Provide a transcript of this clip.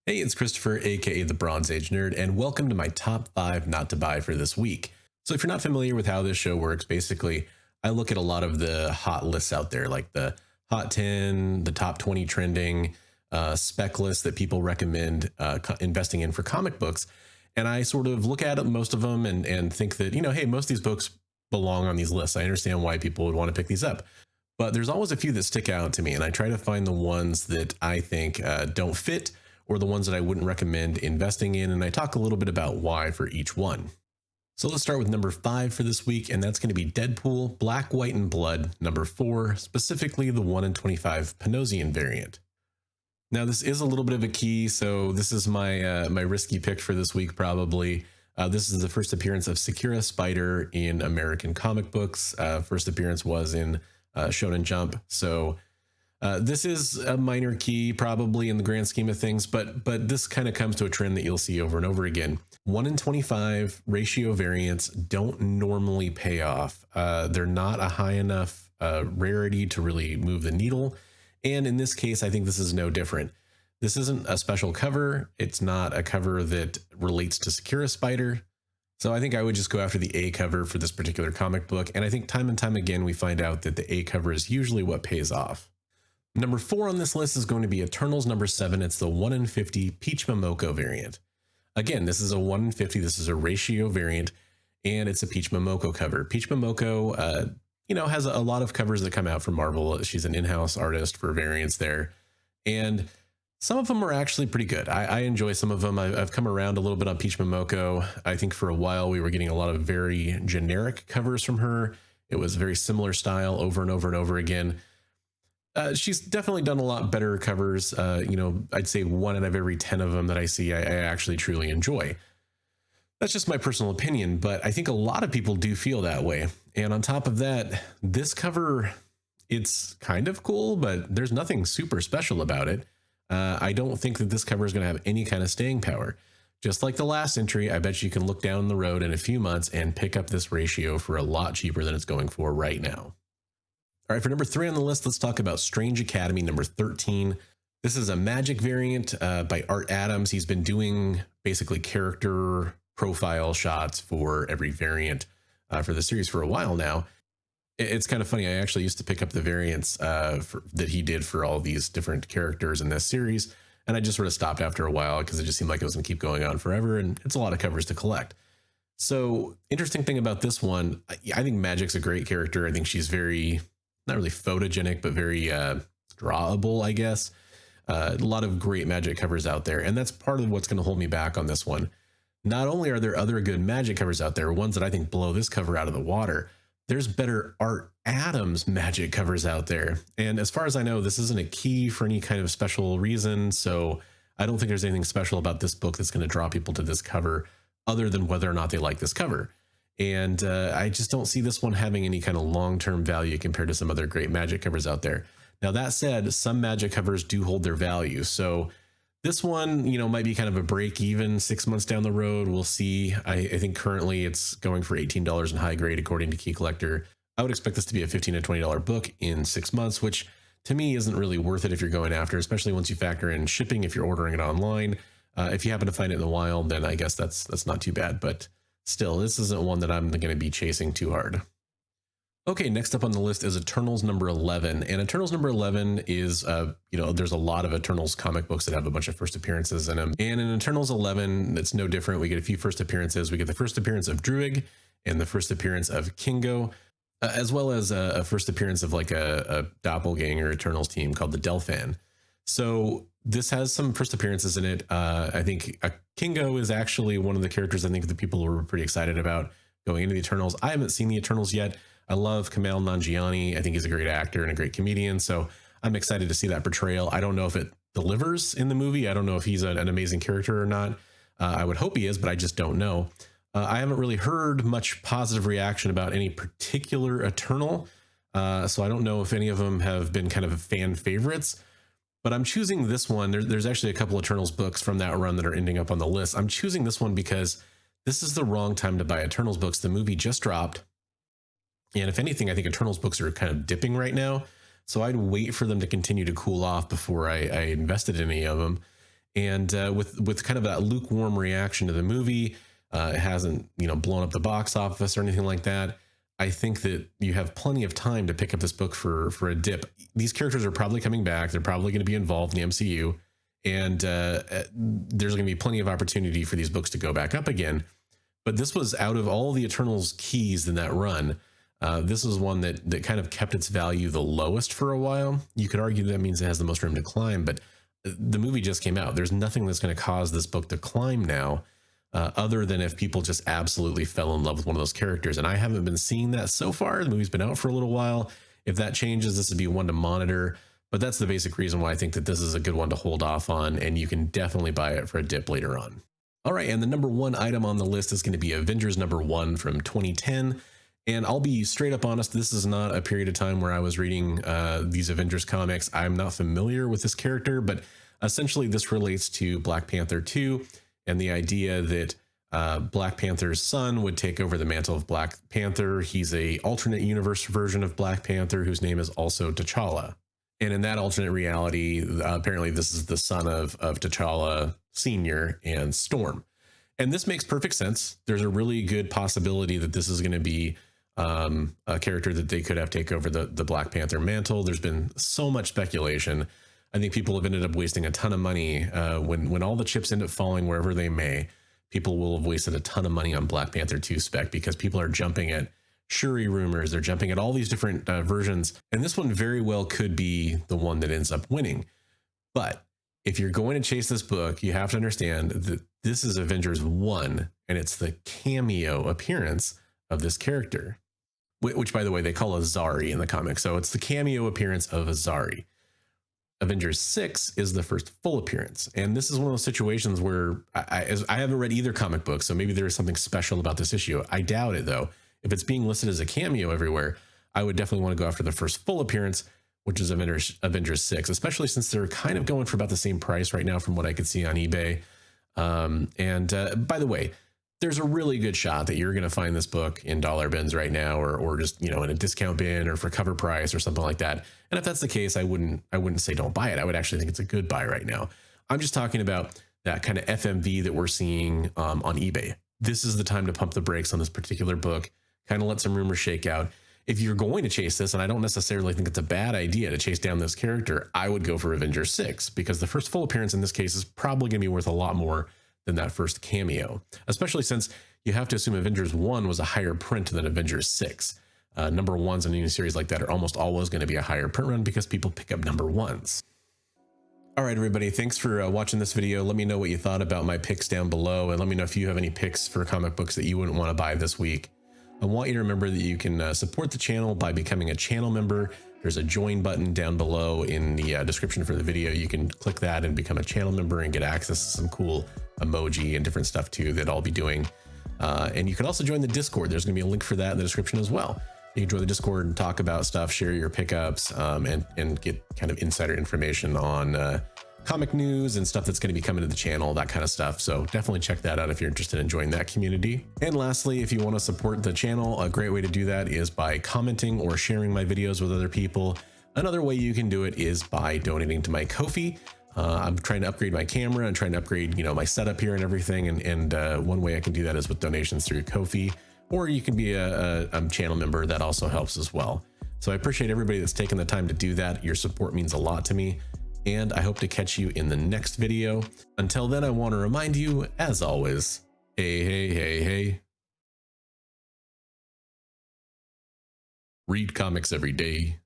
Hey, it's Christopher, aka the Bronze Age Nerd, and welcome to my top 5 not to buy for this week. So, if you're not familiar with how this show works, basically, I look at a lot of the hot lists out there, like the Hot 10, the top 20 trending, spec lists that people recommend investing in for comic books. And I sort of look at most of them and think that, hey, most of these books belong on these lists. I understand why people would want to pick these up. But there's always a few that stick out to me, and I try to find the ones that I think don't fit or the ones that I wouldn't recommend investing in, and I talk a little bit about why for each one. So let's start with number 5 for this week, and that's going to be Deadpool, Black, White, and Blood, number 4, specifically the 1 in 25 Panosian variant. Now this is a little bit of a key, so this is my my risky pick for this week probably. This is the first appearance of Sakura Spider in American comic books. First appearance was in Shonen Jump, so this is a minor key probably in the grand scheme of things, but this kind of comes to a trend that you'll see over and over again. 1 in 25 ratio variants don't normally pay off. They're not a high enough rarity to really move the needle. And in this case, I think this is no different. This isn't a special cover. It's not a cover that relates to Sakura Spider. So I think I would just go after the A cover for this particular comic book. And I think time and time again, we find out that the A cover is usually what pays off. Number 4 on this list is going to be Eternals number 7. It's the 1 in 50 Peach Momoko variant. Again, this is a 1 in 50. This is a ratio variant, and it's a Peach Momoko cover. Peach Momoko, has a lot of covers that come out from Marvel. She's an in-house artist for variants there, and some of them are actually pretty good. I enjoy some of them. I've come around a little bit on Peach Momoko. I think for a while we were getting a lot of very generic covers from her. It was very similar style over and over and over again. She's definitely done a lot better covers. I'd say 1 out of every 10 of them that I see, I actually truly enjoy. That's just my personal opinion, but I think a lot of people do feel that way. And on top of that, this cover, it's kind of cool, but there's nothing super special about it. I don't think that this cover is going to have any kind of staying power. Just like the last entry, I bet you can look down the road in a few months and pick up this ratio for a lot cheaper than it's going for right now. All right, for number 3 on the list, let's talk about Strange Academy number 13. This is a magic variant by Art Adams. He's been doing basically character profile shots for every variant for the series for a while now. It's kind of funny. I actually used to pick up the variants that he did for all these different characters in this series, and I just sort of stopped after a while because it just seemed like it was going to keep going on forever, and it's a lot of covers to collect. So interesting thing about this one, I think Magic's a great character. I think she's very, not really photogenic, but very drawable, I guess. A lot of great Magic covers out there, and that's part of what's going to hold me back on this one. Not only are there other good Magic covers out there, ones that I think blow this cover out of the water, there's better Art Adams Magic covers out there. And as far as I know, this isn't a key for any kind of special reason, so I don't think there's anything special about this book that's going to draw people to this cover other than whether or not they like this cover. And I just don't see this one having any kind of long-term value compared to some other great Magic covers out there. Now, that said, some Magic covers do hold their value. So this one, might be kind of a break even 6 months down the road. We'll see. I think currently it's going for $18 in high grade, according to Key Collector. I would expect this to be a $15 to $20 book in 6 months, which to me isn't really worth it if you're going after, especially once you factor in shipping if you're ordering it online. If you happen to find it in the wild, then I guess that's not too bad. But still, this isn't one that I'm going to be chasing too hard. Okay, next up on the list is Eternals number 11. And Eternals number 11 is, there's a lot of Eternals comic books that have a bunch of first appearances in them. And in Eternals 11, it's no different. We get a few first appearances. We get the first appearance of Druig and the first appearance of Kingo, as well as a first appearance of like a doppelganger Eternals team called the Delphan. So this has some first appearances in it. I think Kingo is actually one of the characters I think that people were pretty excited about going into the Eternals. I haven't seen the Eternals yet. I love Kumail Nanjiani. I think he's a great actor and a great comedian. So I'm excited to see that portrayal. I don't know if it delivers in the movie. I don't know if he's an amazing character or not. I would hope he is, but I just don't know. I haven't really heard much positive reaction about any particular Eternal. So I don't know if any of them have been kind of fan favorites. But I'm choosing this one. There's actually a couple Eternals books from that run that are ending up on the list. I'm choosing this one because this is the wrong time to buy Eternals books. The movie just dropped. And if anything, I think Eternals books are kind of dipping right now. So I'd wait for them to continue to cool off before I invested in any of them. And with kind of that lukewarm reaction to the movie, it hasn't, you know, blown up the box office or anything like that. I think that you have plenty of time to pick up this book for a dip. These characters are probably coming back. They're probably going to be involved in the MCU, and there's going to be plenty of opportunity for these books to go back up again. But this was, out of all the Eternals keys in that run, this was one that kind of kept its value the lowest for a while. You could argue that means it has the most room to climb, but the movie just came out. There's nothing that's going to cause this book to climb now, other than if people just absolutely fell in love with one of those characters. And I haven't been seeing that so far. The movie's been out for a little while. If that changes, this would be one to monitor. But that's the basic reason why I think that this is a good one to hold off on, and you can definitely buy it for a dip later on. All right, and the number one item on the list is going to be Avengers #1 from 2010. And I'll be straight up honest, this is not a period of time where I was reading these Avengers comics. I'm not familiar with this character, but essentially this relates to Black Panther 2 and the idea that Black Panther's son would take over the mantle of Black Panther. He's a alternate universe version of Black Panther whose name is also T'Challa. And in that alternate reality, apparently this is the son of T'Challa Sr. and Storm. And this makes perfect sense. There's a really good possibility that this is going to be a character that they could have take over the Black Panther mantle. There's been so much speculation. I think people have ended up wasting a ton of money when all the chips end up falling wherever they may. People will have wasted a ton of money on Black Panther 2 spec because people are jumping at Shuri rumors. They're jumping at all these different versions. And this one very well could be the one that ends up winning. But if you're going to chase this book, you have to understand that this is Avengers 1, and it's the cameo appearance of this character, which, by the way, they call Azari in the comics. So it's the cameo appearance of Azari. Avengers 6 is the first full appearance. And this is one of those situations where I haven't read either comic book, so maybe there is something special about this issue. I doubt it, though. If it's being listed as a cameo everywhere, I would definitely want to go after the first full appearance, which is Avengers 6, especially since they're kind of going for about the same price right now from what I could see on eBay. By the way, there's a really good shot that you're going to find this book in dollar bins right now, or just, you know, in a discount bin or for cover price or something like that. And if that's the case, I wouldn't say don't buy it. I would actually think it's a good buy right now. I'm just talking about that kind of FMV that we're seeing on eBay. This is the time to pump the brakes on this particular book, kind of let some rumors shake out. If you're going to chase this, and I don't necessarily think it's a bad idea to chase down this character, I would go for Avengers 6, because the first full appearance in this case is probably going to be worth a lot more than that first cameo, especially since you have to assume Avengers 1 was a higher print than Avengers 6. Number ones in any series like that are almost always going to be a higher print run because people pick up number ones. All right, everybody, thanks for watching this video. Let me know what you thought about my picks down below, and let me know if you have any picks for comic books that you wouldn't want to buy this week. I want you to remember that you can support the channel by becoming a channel member. There's a join button down below in the description for the video. You can click that and become a channel member and get access to some cool emoji and different stuff too that I'll be doing. And you can also join the Discord. There's going to be a link for that in the description as well. You can join the Discord and talk about stuff, share your pickups, and get kind of insider information on comic news and stuff that's going to be coming to the channel, that kind of stuff. So definitely check that out if you're interested in joining that community. And lastly, if you want to support the channel, a great way to do that is by commenting or sharing my videos with other people. Another way you can do it is by donating to my Ko-fi. I'm trying to upgrade my camera and trying to upgrade, you know, my setup here and everything. And one way I can do that is with donations through Ko-fi, or you can be a channel member. That also helps as well. So I appreciate everybody that's taken the time to do that. Your support means a lot to me, and I hope to catch you in the next video. Until then, I want to remind you, as always, hey. Read comics every day.